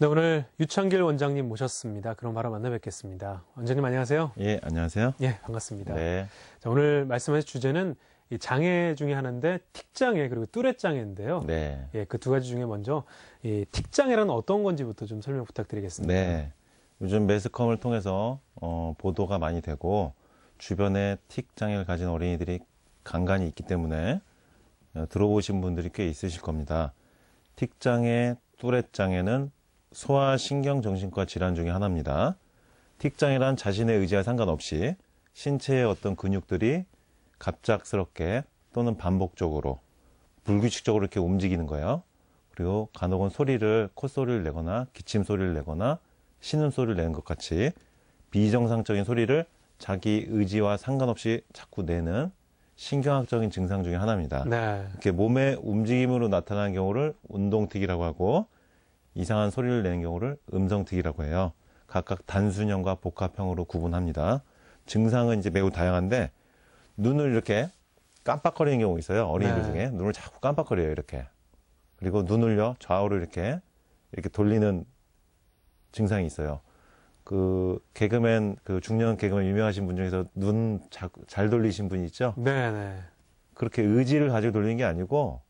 네, 오늘 유창길 원장님 모셨습니다. 그럼 바로 만나 뵙겠습니다. 원장님 안녕하세요. 예, 안녕하세요. 예, 반갑습니다. 네. 자, 오늘 말씀하실 주제는 이 장애 중에 하나인데 틱장애 그리고 뚜렛장애인데요. 네. 예, 그 두 가지 중에 먼저 이 틱장애란 어떤 건지부터 좀 설명 부탁드리겠습니다. 네. 요즘 매스컴을 통해서 보도가 많이 되고 주변에 틱 장애를 가진 어린이들이 간간히 있기 때문에 들어보신 분들이 꽤 있으실 겁니다. 틱 장애, 뚜렛 장애는 소아신경정신과 질환 중에 하나입니다. 틱 장애란 자신의 의지와 상관없이 신체의 어떤 근육들이 갑작스럽게 또는 반복적으로 불규칙적으로 이렇게 움직이는 거예요. 그리고 간혹은 소리를, 콧소리를 내거나 기침 소리를 내거나 신음 소리를 내는 것 같이 비정상적인 소리를 자기 의지와 상관없이 자꾸 내는 신경학적인 증상 중에 하나입니다. 네. 이렇게 몸의 움직임으로 나타나는 경우를 운동틱이라고 하고 이상한 소리를 내는 경우를 음성틱이라고 해요. 각각 단순형과 복합형으로 구분합니다. 증상은 이제 매우 다양한데 눈을 이렇게 깜빡거리는 경우가 있어요. 어린이들 네. 중에 눈을 자꾸 깜빡거려요. 이렇게. 그리고 눈을요 좌우로 이렇게 돌리는 증상이 있어요. 그 개그맨, 그 중년 개그맨 유명하신 분 중에서 눈 잘 돌리신 분이 있죠? 네. 그렇게 의지를 가지고 돌리는 게 아니고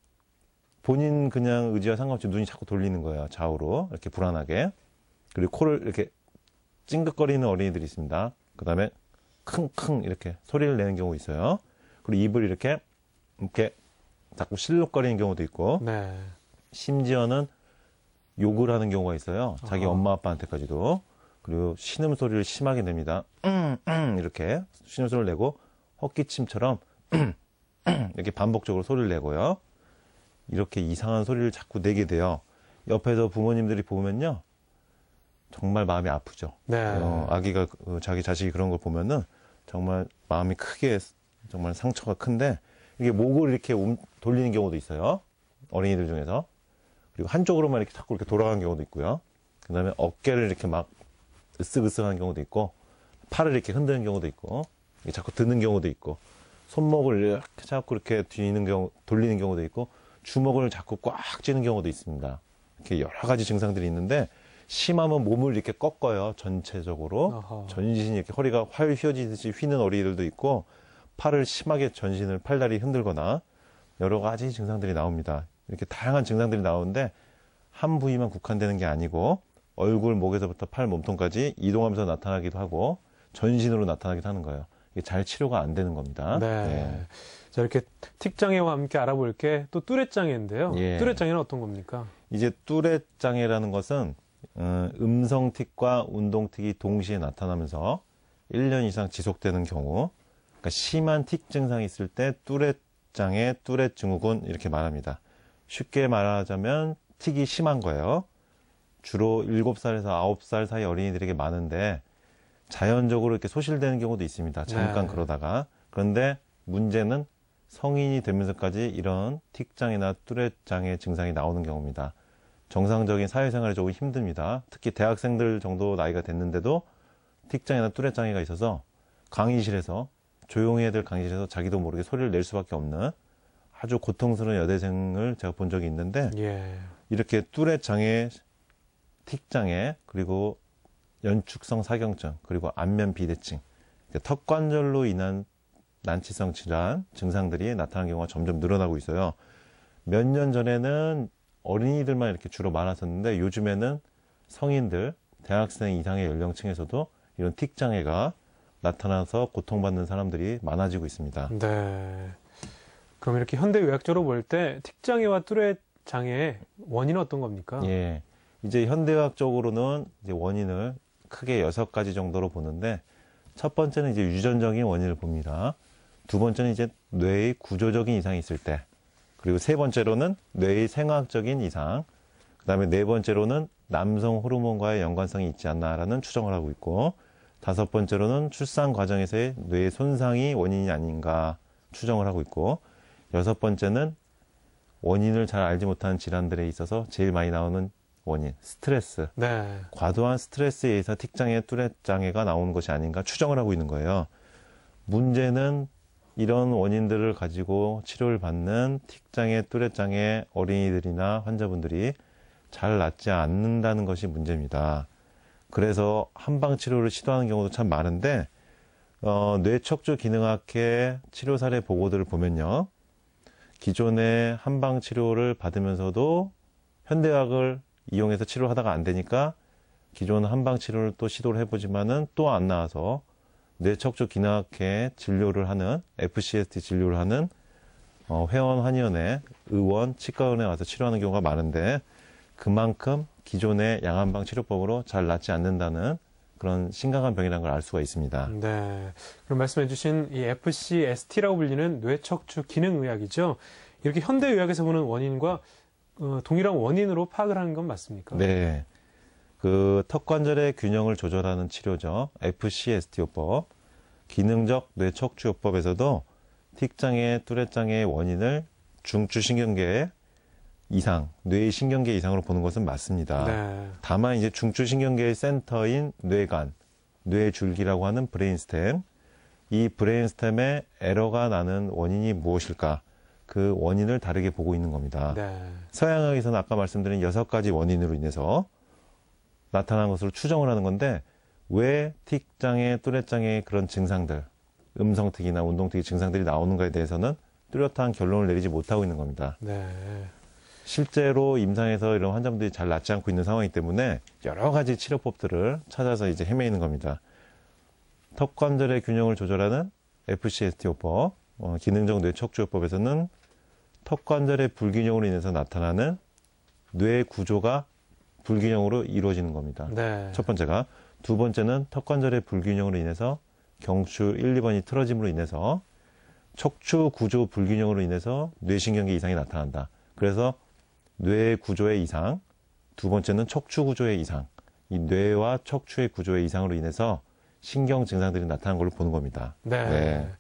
본인 그냥 의지와 상관없이 눈이 자꾸 돌리는 거예요. 좌우로 이렇게 불안하게. 그리고 코를 이렇게 찡긋거리는 어린이들이 있습니다. 그 다음에 킁킁 이렇게 소리를 내는 경우 있어요. 그리고 입을 이렇게 자꾸 실룩거리는 경우도 있고 네. 심지어는 욕을 하는 경우가 있어요. 자기 어허. 엄마 아빠한테까지도. 그리고 신음소리를 심하게 냅니다. 이렇게 신음소리를 내고 헛기침처럼 이렇게 반복적으로 소리를 내고요. 이렇게 이상한 소리를 자꾸 내게 돼요. 옆에서 부모님들이 보면요. 정말 마음이 아프죠. 네. 아기가 자기 자식이 그런 걸 보면은 정말 마음이 크게 정말 상처가 큰데 이게 목을 이렇게 돌리는 경우도 있어요. 어린이들 중에서. 그리고 한쪽으로만 이렇게 자꾸 이렇게 돌아가는 경우도 있고요. 그 다음에 어깨를 이렇게 막 으쓱으쓱하는 경우도 있고, 팔을 이렇게 흔드는 경우도 있고, 자꾸 드는 경우도 있고, 손목을 이렇게 자꾸 이렇게 돌리는 경우도 있고, 주먹을 자꾸 꽉 쥐는 경우도 있습니다. 이렇게 여러 가지 증상들이 있는데, 심하면 몸을 이렇게 꺾어요. 전체적으로. 어허. 전신이 이렇게 허리가 활 휘어지듯이 휘는 어린이들도 있고, 팔을 심하게 전신을 팔다리 흔들거나, 여러 가지 증상들이 나옵니다. 이렇게 다양한 증상들이 나오는데 한 부위만 국한되는 게 아니고 얼굴, 목에서부터 팔, 몸통까지 이동하면서 나타나기도 하고 전신으로 나타나기도 하는 거예요. 이게 잘 치료가 안 되는 겁니다. 네. 네. 자, 이렇게 틱장애와 함께 알아볼 게 또 뚜렛장애인데요. 예. 뚜렛장애는 어떤 겁니까? 이제 뚜렛 장애라는 것은 음성틱과 운동틱이 동시에 나타나면서 1년 이상 지속되는 경우, 그러니까 심한 틱 증상이 있을 때 뚜렛 장애, 뚜렛 증후군 이렇게 말합니다. 쉽게 말하자면 틱이 심한 거예요. 주로 7살에서 9살 사이 어린이들에게 많은데 자연적으로 이렇게 소실되는 경우도 있습니다. 잠깐 네. 그러다가. 그런데 문제는 성인이 되면서까지 이런 틱 장애나 뚜렛 장애 증상이 나오는 경우입니다. 정상적인 사회생활이 조금 힘듭니다. 특히 대학생들 정도 나이가 됐는데도 틱 장애나 뚜렛 장애가 있어서 강의실에서 조용히 해야 될 강의실에서 자기도 모르게 소리를 낼 수밖에 없는 아주 고통스러운 여대생을 제가 본 적이 있는데 예. 이렇게 뚜렛 장애, 틱 장애, 그리고 연축성 사경증, 그리고 안면 비대증, 턱관절로 인한 난치성 질환 증상들이 나타나는 경우가 점점 늘어나고 있어요. 몇 년 전에는 어린이들만 이렇게 주로 많았었는데 요즘에는 성인들, 대학생 이상의 연령층에서도 이런 틱 장애가 나타나서 고통받는 사람들이 많아지고 있습니다. 네. 그럼 이렇게 현대의학적으로 볼 때 틱장애와 뚜렛장애의 원인은 어떤 겁니까? 예. 이제 현대의학적으로는 이제 원인을 크게 6가지 정도로 보는데 첫 번째는 이제 유전적인 원인을 봅니다. 두 번째는 이제 뇌의 구조적인 이상이 있을 때, 그리고 세 번째로는 뇌의 생화학적인 이상, 그 다음에 네 번째로는 남성 호르몬과의 연관성이 있지 않나라는 추정을 하고 있고, 다섯 번째로는 출산 과정에서의 뇌 손상이 원인이 아닌가 추정을 하고 있고, 여섯 번째는 원인을 잘 알지 못하는 질환들에 있어서 제일 많이 나오는 원인, 스트레스. 네. 과도한 스트레스에 의해서 틱장애, 뚜렛장애가 나오는 것이 아닌가 추정을 하고 있는 거예요. 문제는 이런 원인들을 가지고 치료를 받는 틱장애, 뚜렛장애 어린이들이나 환자분들이 잘 낫지 않는다는 것이 문제입니다. 그래서 한방 치료를 시도하는 경우도 참 많은데 뇌척추 기능학회 치료 사례 보고들을 보면요. 기존의 한방 치료를 받으면서도 현대의학을 이용해서 치료를 하다가 안 되니까 기존 한방 치료를 또 시도를 해보지만은 또 안 나와서 뇌척추 기능학회 진료를 하는 FCST 진료를 하는 회원 한의원에 의원, 치과의원에 와서 치료하는 경우가 많은데 그만큼 기존의 양한방 치료법으로 잘 낫지 않는다는 그런 심각한 병이라는 걸 알 수가 있습니다. 네. 그럼 말씀해주신 이 FCST라고 불리는 뇌척추 기능의학이죠. 이렇게 현대의학에서 보는 원인과 동일한 원인으로 파악을 하는 건 맞습니까? 네. 그 턱관절의 균형을 조절하는 치료죠. FCST요법. 기능적 뇌척추요법에서도 틱장애, 뚜렛장애의 원인을 중추신경계 이상, 뇌의 신경계 이상으로 보는 것은 맞습니다. 네. 다만 이제 중추신경계의 센터인 뇌간, 뇌줄기라고 하는 브레인스템, 이 브레인스템에 에러가 나는 원인이 무엇일까? 그 원인을 다르게 보고 있는 겁니다. 네. 서양학에서는 아까 말씀드린 6가지 원인으로 인해서 나타난 것으로 추정을 하는 건데 왜 틱장애, 뚜렛장애의 그런 증상들, 음성틱이나 운동틱 증상들이 나오는가에 대해서는 뚜렷한 결론을 내리지 못하고 있는 겁니다. 네. 실제로 임상에서 이런 환자분들이 잘 낫지 않고 있는 상황이기 때문에 여러 가지 치료법들을 찾아서 이제 헤매이는 겁니다. 턱관절의 균형을 조절하는 FCST요법, 기능적 뇌척추요법에서는 턱관절의 불균형으로 인해서 나타나는 뇌 구조가 불균형으로 이루어지는 겁니다. 네. 첫 번째가. 두 번째는 턱관절의 불균형으로 인해서 경추 1, 2번이 틀어짐으로 인해서 척추 구조 불균형으로 인해서 뇌신경계 이상이 나타난다. 그래서 뇌 구조의 이상, 두 번째는 척추 구조의 이상, 이 뇌와 척추의 구조의 이상으로 인해서 신경 증상들이 나타나는 걸로 보는 겁니다. 네. 네.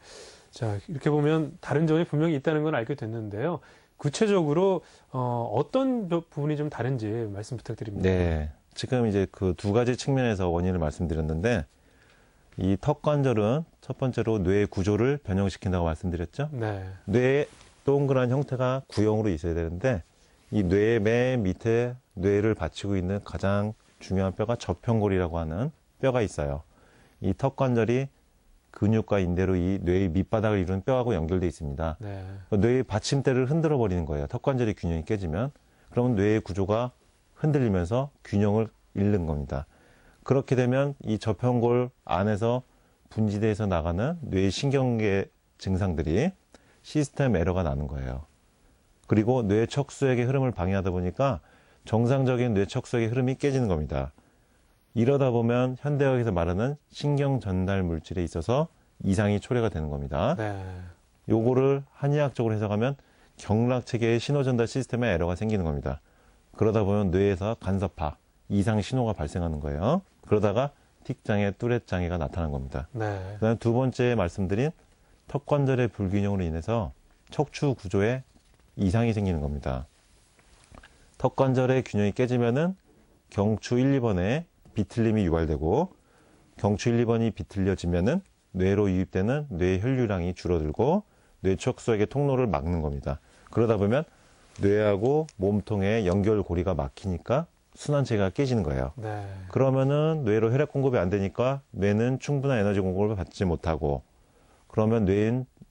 자, 이렇게 보면 다른 점이 분명히 있다는 건 알게 됐는데요. 구체적으로 어떤 부분이 좀 다른지 말씀 부탁드립니다. 네. 지금 이제 그 두 가지 측면에서 원인을 말씀드렸는데 이 턱관절은 첫 번째로 뇌의 구조를 변형시킨다고 말씀드렸죠. 네. 뇌의 동그란 형태가 구형으로 있어야 되는데 이 뇌의 맨 밑에 뇌를 받치고 있는 가장 중요한 뼈가 저평골이라고 하는 뼈가 있어요. 이 턱관절이 근육과 인대로 이 뇌의 밑바닥을 이루는 뼈하고 연결되어 있습니다. 네. 뇌의 받침대를 흔들어 버리는 거예요. 턱관절의 균형이 깨지면. 그러면 뇌의 구조가 흔들리면서 균형을 잃는 겁니다. 그렇게 되면 이 저평골 안에서 분지대에서 나가는 뇌의 신경계 증상들이 시스템 에러가 나는 거예요. 그리고 뇌 척수액의 흐름을 방해하다 보니까 정상적인 뇌 척수액의 흐름이 깨지는 겁니다. 이러다 보면 현대의학에서 말하는 신경 전달 물질에 있어서 이상이 초래가 되는 겁니다. 네. 요거를 한의학적으로 해석하면 경락체계의 신호전달 시스템에 에러가 생기는 겁니다. 그러다 보면 뇌에서 간섭파, 이상 신호가 발생하는 거예요. 그러다가 틱장애, 뚜렛장애가 나타난 겁니다. 네. 그다음 두 번째 말씀드린 턱관절의 불균형으로 인해서 척추 구조에 이상이 생기는 겁니다. 턱관절의 균형이 깨지면은 경추 1, 2번에 비틀림이 유발되고 경추 1, 2번이 비틀려지면은 뇌로 유입되는 뇌 혈류량이 줄어들고 뇌척수액의 통로를 막는 겁니다. 그러다 보면 뇌하고 몸통의 연결고리가 막히니까 순환체계가 깨지는 거예요. 네. 그러면은 뇌로 혈액 공급이 안 되니까 뇌는 충분한 에너지 공급을 받지 못하고 그러면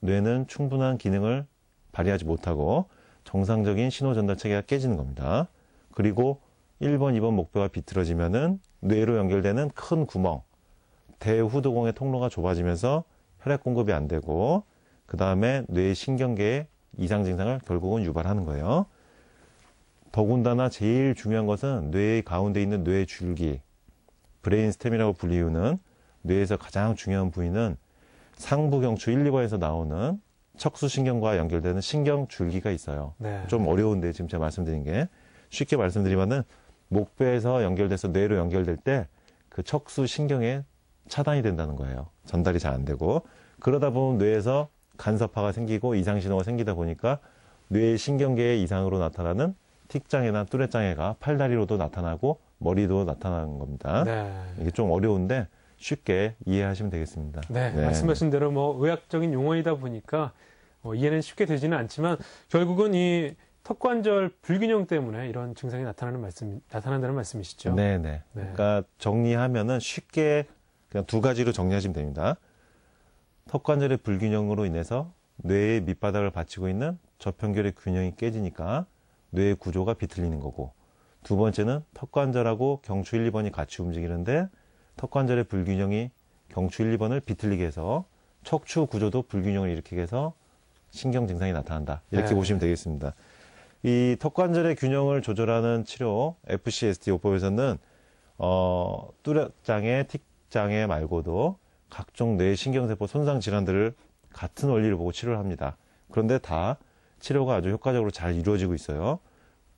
뇌는 충분한 기능을 발휘하지 못하고 정상적인 신호 전달 체계가 깨지는 겁니다. 그리고 1번, 2번 목뼈가 비틀어지면은 뇌로 연결되는 큰 구멍, 대후두공의 통로가 좁아지면서 혈액 공급이 안 되고 그 다음에 뇌 신경계의 이상 증상을 결국은 유발하는 거예요. 더군다나 제일 중요한 것은 뇌 가운데 있는 뇌 줄기, 브레인스템이라고 불리우는 뇌에서 가장 중요한 부위는 상부경추 1, 2번에서 나오는 척수신경과 연결되는 신경줄기가 있어요. 네. 좀 어려운데 지금 제가 말씀드린 게 쉽게 말씀드리면은 목뼈에서 연결돼서 뇌로 연결될 때 그 척수신경에 차단이 된다는 거예요. 전달이 잘 안 되고 그러다 보면 뇌에서 간섭파가 생기고 이상신호가 생기다 보니까 뇌 신경계의 이상으로 나타나는 틱장애나 뚜렛장애가 팔다리로도 나타나고 머리도 나타나는 겁니다. 네. 이게 좀 어려운데 쉽게 이해하시면 되겠습니다. 네. 말씀하신 대로 뭐 의학적인 용어이다 보니까 이해는 쉽게 되지는 않지만 결국은 이 턱관절 불균형 때문에 이런 증상이 나타난다는 말씀이시죠? 네네. 네. 그러니까 정리하면은 쉽게 그냥 두 가지로 정리하시면 됩니다. 턱관절의 불균형으로 인해서 뇌의 밑바닥을 받치고 있는 저편결의 균형이 깨지니까 뇌의 구조가 비틀리는 거고, 두 번째는 턱관절하고 경추 1, 2번이 같이 움직이는데 턱관절의 불균형이 경추 1, 2번을 비틀리게 해서 척추 구조도 불균형을 일으키게 해서 신경 증상이 나타난다. 이렇게 네. 보시면 되겠습니다. 이 턱관절의 균형을 조절하는 치료 FCST 요법에서는 뚜렷장애, 틱장애 말고도 각종 뇌 신경세포 손상 질환들을 같은 원리를 보고 치료를 합니다. 그런데 다 치료가 아주 효과적으로 잘 이루어지고 있어요.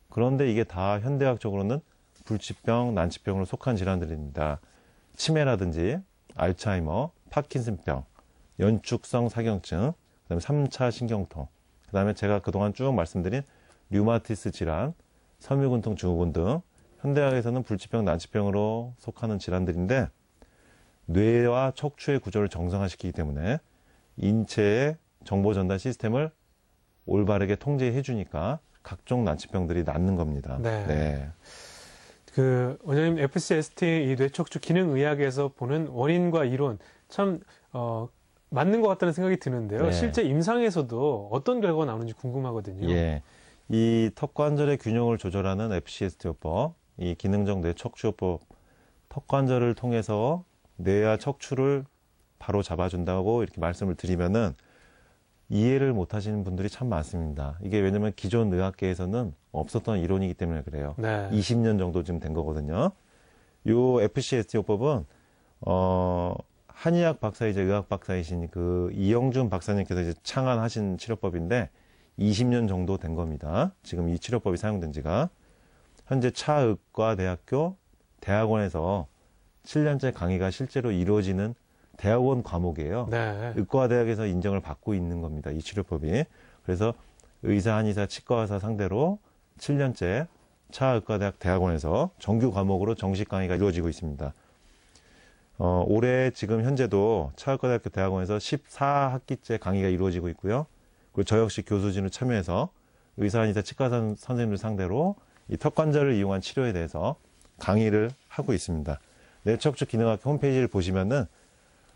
그런데 이게 다 현대학적으로는 불치병, 난치병으로 속한 질환들입니다. 치매라든지 알츠하이머, 파킨슨병, 연축성 사경증, 그다음에 3차 신경통, 그다음에 제가 그동안 쭉 말씀드린 류마티스 질환, 섬유근통 증후군 등 현대학에서는 불치병, 난치병으로 속하는 질환들인데, 뇌와 척추의 구조를 정상화시키기 때문에 인체의 정보 전달 시스템을 올바르게 통제해 주니까 각종 난치병들이 낫는 겁니다. 네. 네. 원장님, FCST 이 뇌척추 기능의학에서 보는 원인과 이론 참 맞는 것 같다는 생각이 드는데요. 네. 실제 임상에서도 어떤 결과가 나오는지 궁금하거든요. 예. 이 턱관절의 균형을 조절하는 FCST 요법, 이 기능적 뇌척추 요법, 턱관절을 통해서 뇌와 척추를 바로 잡아준다고 이렇게 말씀을 드리면은 이해를 못 하시는 분들이 참 많습니다. 이게 왜냐면 기존 의학계에서는 없었던 이론이기 때문에 그래요. 네. 20년 정도 지금 된 거거든요. 요 FCST 요법은, 한의학 박사이자 의학 박사이신 그 이영준 박사님께서 이제 창안하신 치료법인데 20년 정도 된 겁니다. 지금 이 치료법이 사용된 지가. 현재 차의과대학교 대학원에서 7년째 강의가 실제로 이루어지는 대학원 과목이에요. 네. 의과대학에서 인정을 받고 있는 겁니다. 이 치료법이. 그래서 의사, 한의사, 치과의사 상대로 7년째 차의과대학 대학원에서 정규 과목으로 정식 강의가 이루어지고 있습니다. 올해 지금 현재도 차의과대학교 대학원에서 14학기째 강의가 이루어지고 있고요. 그리고 저 역시 교수진으로 참여해서 의사, 한의사, 치과 선생님들 상대로 이 턱관절을 이용한 치료에 대해서 강의를 하고 있습니다. 뇌척추 기능학 홈페이지를 보시면은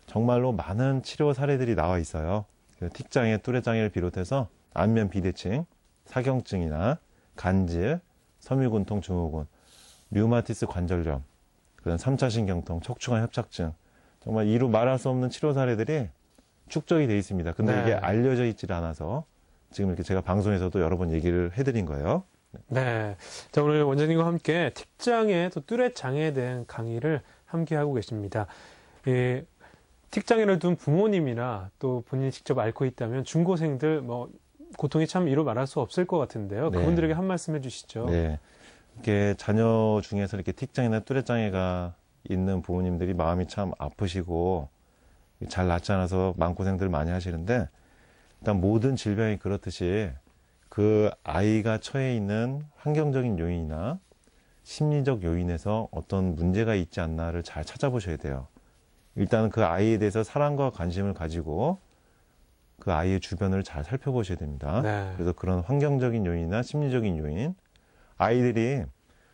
정말로 많은 치료 사례들이 나와 있어요. 틱장애, 뚜레장애를 비롯해서 안면 비대칭, 사경증이나 간질, 섬유근통 증후군, 류마티스 관절염, 그다음 3차 신경통, 척추관 협착증, 정말 이루 말할 수 없는 치료 사례들이 축적이 되어 있습니다. 근데 네. 이게 알려져 있지를 않아서 지금 이렇게 제가 방송에서도 여러 번 얘기를 해드린 거예요. 네. 자, 오늘 원장님과 함께 틱장애 또 뚜레장애에 대한 강의를 함께 하고 계십니다. 틱장애를 둔 부모님이나 또 본인이 직접 앓고 있다면 중고생들 고통이 참 이루 말할 수 없을 것 같은데요. 네. 그분들에게 한 말씀 해주시죠. 네. 이렇게 자녀 중에서 이렇게 틱장애나 뚜레장애가 있는 부모님들이 마음이 참 아프시고 잘 낫지 않아서 마음고생들 많이 하시는데, 일단 모든 질병이 그렇듯이 그 아이가 처해 있는 환경적인 요인이나 심리적 요인에서 어떤 문제가 있지 않나를 잘 찾아보셔야 돼요. 일단 그 아이에 대해서 사랑과 관심을 가지고 그 아이의 주변을 잘 살펴보셔야 됩니다. 네. 그래서 그런 환경적인 요인이나 심리적인 요인, 아이들이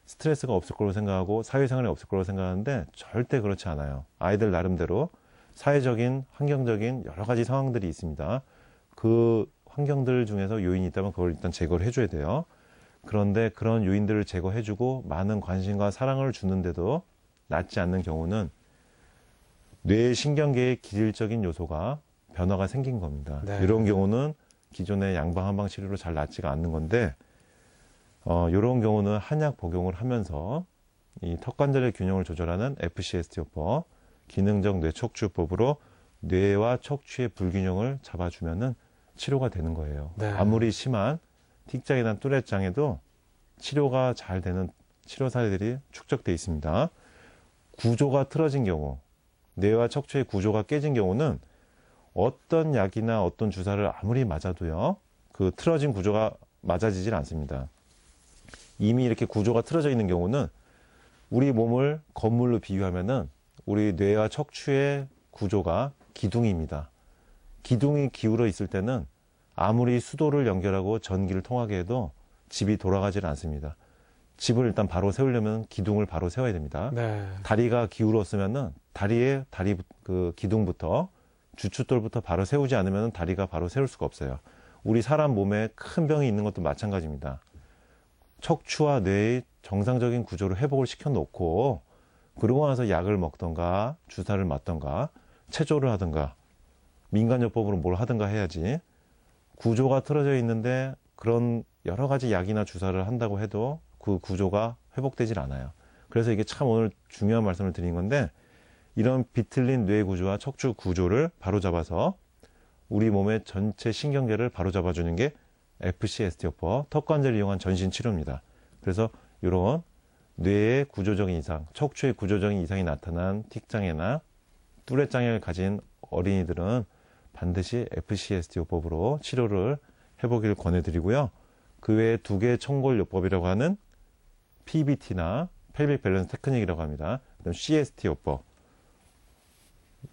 스트레스가 없을 거라고 생각하고 사회생활이 없을 거라고 생각하는데 절대 그렇지 않아요. 아이들 나름대로 사회적인, 환경적인 여러 가지 상황들이 있습니다. 그 환경들 중에서 요인이 있다면 그걸 일단 제거를 해줘야 돼요. 그런데 그런 요인들을 제거해주고 많은 관심과 사랑을 주는데도 낫지 않는 경우는 뇌 신경계의 기질적인 요소가 변화가 생긴 겁니다. 네. 이런 경우는 기존의 양방 한방 치료로 잘 낫지가 않는 건데, 이런 경우는 한약 복용을 하면서 이 턱관절의 균형을 조절하는 FCST 요법, 기능적 뇌척추요법으로 뇌와 척추의 불균형을 잡아주면은 치료가 되는 거예요. 네. 아무리 심한 틱장애나 뚜레장애도 치료가 잘 되는 치료 사례들이 축적돼 있습니다. 구조가 틀어진 경우, 뇌와 척추의 구조가 깨진 경우는 어떤 약이나 어떤 주사를 아무리 맞아도요, 그 틀어진 구조가 맞아지질 않습니다. 이미 이렇게 구조가 틀어져 있는 경우는 우리 몸을 건물로 비유하면은 우리 뇌와 척추의 구조가 기둥입니다. 기둥이 기울어 있을 때는 아무리 수도를 연결하고 전기를 통하게 해도 집이 돌아가질 않습니다. 집을 일단 바로 세우려면 기둥을 바로 세워야 됩니다. 네. 다리가 기울었으면은 다리 그 기둥부터 주춧돌부터 바로 세우지 않으면 다리가 바로 세울 수가 없어요. 우리 사람 몸에 큰 병이 있는 것도 마찬가지입니다. 척추와 뇌의 정상적인 구조를 회복을 시켜놓고 그러고 나서 약을 먹던가 주사를 맞던가 체조를 하던가 민간요법으로 뭘 하던가 해야지, 구조가 틀어져 있는데 그런 여러 가지 약이나 주사를 한다고 해도 그 구조가 회복되질 않아요. 그래서 이게 참 오늘 중요한 말씀을 드린 건데, 이런 비틀린 뇌 구조와 척추 구조를 바로잡아서 우리 몸의 전체 신경계를 바로잡아주는 게 FCST요법, 턱관절을 이용한 전신 치료입니다. 그래서 이런 뇌의 구조적인 이상, 척추의 구조적인 이상이 나타난 틱장애나 뚜렛장애를 가진 어린이들은 반드시 FCST요법으로 치료를 해보기를 권해드리고요. 그 외에 2개의 청골요법이라고 하는 PBT나 펠빅 밸런스 테크닉이라고 합니다. 그다음 CST요법,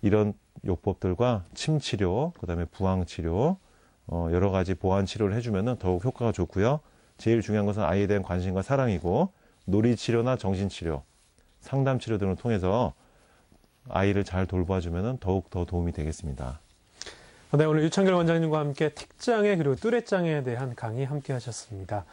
이런 요법들과 침치료, 그 다음에 부항치료, 여러 가지 보완치료를 해주면 더욱 효과가 좋고요. 제일 중요한 것은 아이에 대한 관심과 사랑이고, 놀이치료나 정신치료, 상담치료 등을 통해서 아이를 잘 돌봐주면 더욱 더 도움이 되겠습니다. 네, 오늘 유창길 원장님과 함께 틱장애 그리고 뚜렛장애에 대한 강의 함께 하셨습니다.